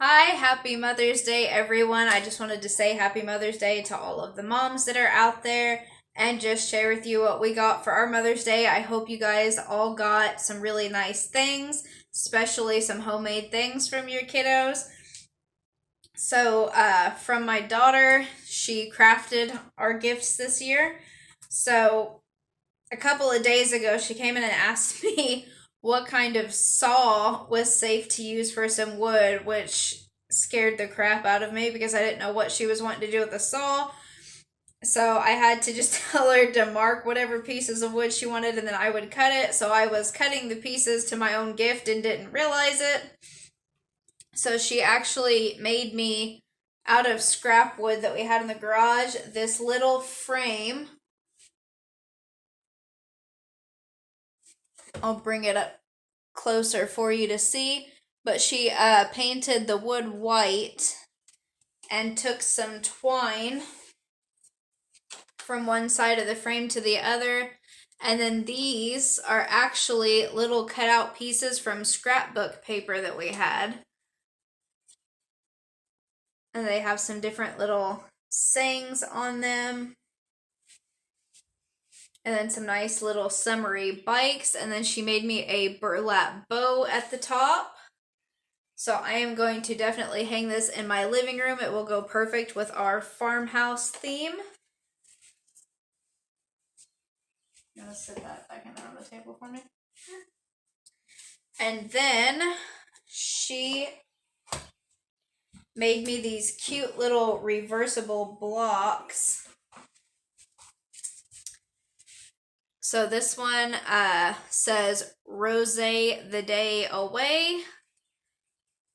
Hi, happy Mother's Day, everyone. I just wanted to say happy Mother's Day to all of the moms that are out there and just share with you what we got for our Mother's Day. I hope you guys all got some really nice things, especially some homemade things from your kiddos. So, from my daughter, she crafted our gifts this year. So, a couple of days ago, she came in and asked me what kind of saw was safe to use for some wood, which scared the crap out of me because I didn't know what she was wanting to do with the saw. So I had to just tell her to mark whatever pieces of wood she wanted and then I would cut it. So I was cutting the pieces to my own gift and didn't realize it. So she actually made me, out of scrap wood that we had in the garage, this little frame. I'll bring it up closer for you to see, but she painted the wood white and took some twine from one side of the frame to the other, and then these are actually little cutout pieces from scrapbook paper that we had, and they have some different little sayings on them, and then some nice little summery bikes, and then she made me a burlap bow at the top. So I am going to definitely hang this in my living room. It will go perfect with our farmhouse theme. You want to sit that back in there on the table for me? And then she made me these cute little reversible blocks. So this one says Rose the Day Away.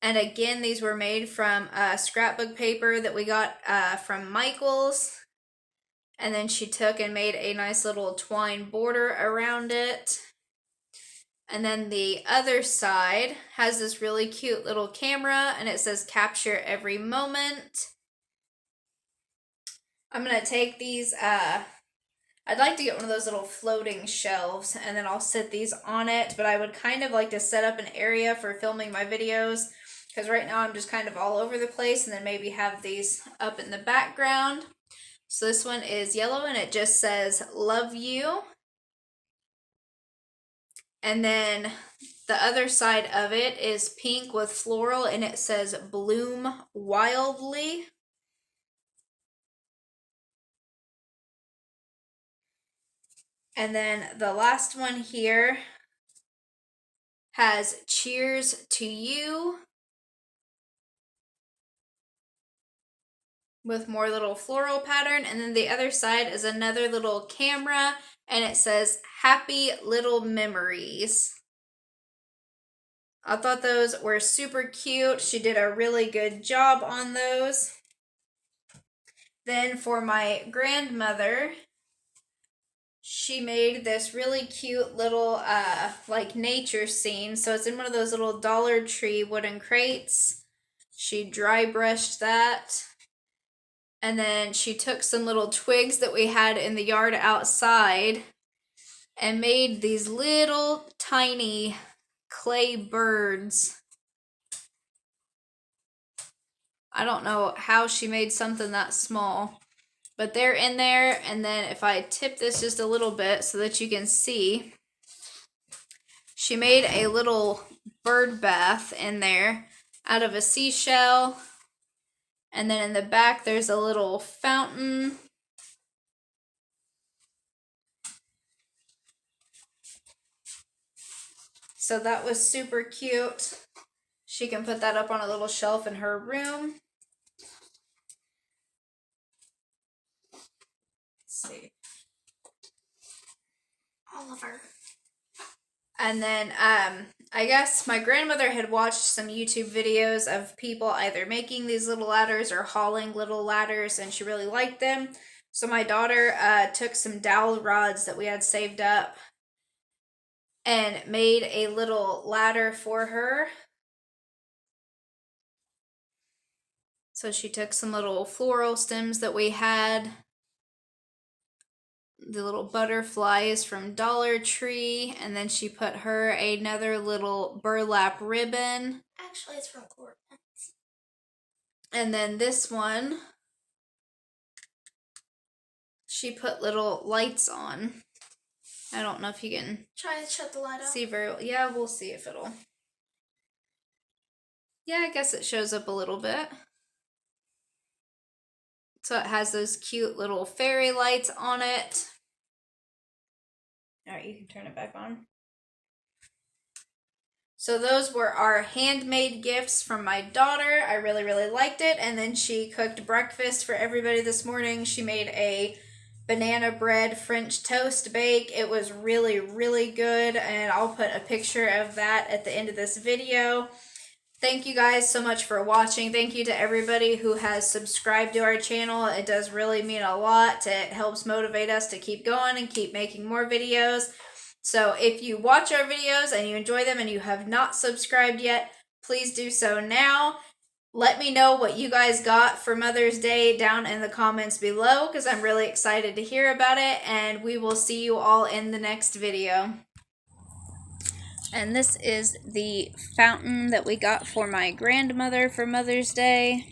And again, these were made from scrapbook paper that we got from Michael's. And then she took and made a nice little twine border around it. And then the other side has this really cute little camera and it says capture every moment. I'm going to take these, I'd like to get one of those little floating shelves and then I'll sit these on it. But I would kind of like to set up an area for filming my videos, because right now I'm just kind of all over the place, and then maybe have these up in the background. So this one is yellow and it just says love you. And then the other side of it is pink with floral and it says bloom wildly. And then the last one here has cheers to you, with more little floral pattern. And then the other side is another little camera and it says happy little memories. I thought those were super cute. She did a really good job on those. Then for my grandmother, she made this really cute little like nature scene. So it's in one of those little Dollar Tree wooden crates. She dry brushed that. And then she took some little twigs that we had in the yard outside and made these little tiny clay birds. I don't know how she made something that small, but they're in there. And then if I tip this just a little bit so that you can see, she made a little bird bath in there out of a seashell. And then in the back, there's a little fountain. So that was super cute. She can put that up on a little shelf in her room. Let's see. Oliver. And then I guess my grandmother had watched some YouTube videos of people either making these little ladders or hauling little ladders, and she really liked them. So my daughter took some dowel rods that we had saved up and made a little ladder for her. So she took some little floral stems that we had, the little butterflies from Dollar Tree, and then she put her another little burlap ribbon. Actually, it's from Corbin's. And then this one, she put little lights on. I don't know if you can try to shut the light off. See very well. Yeah, we'll see if it'll. Yeah, I guess it shows up a little bit. So it has those cute little fairy lights on it. All right, you can turn it back on. So those were our handmade gifts from my daughter. I really, really liked it. And then she cooked breakfast for everybody this morning. She made a banana bread French toast bake. It was really, really good. And I'll put a picture of that at the end of this video. Thank you guys so much for watching. Thank you to everybody who has subscribed to our channel. It does really mean a lot. It helps motivate us to keep going and keep making more videos. So if you watch our videos and you enjoy them and you have not subscribed yet, please do so now. Let me know what you guys got for Mother's Day down in the comments below, because I'm really excited to hear about it, and we will see you all in the next video. And this is the fountain that we got for my grandmother for Mother's Day.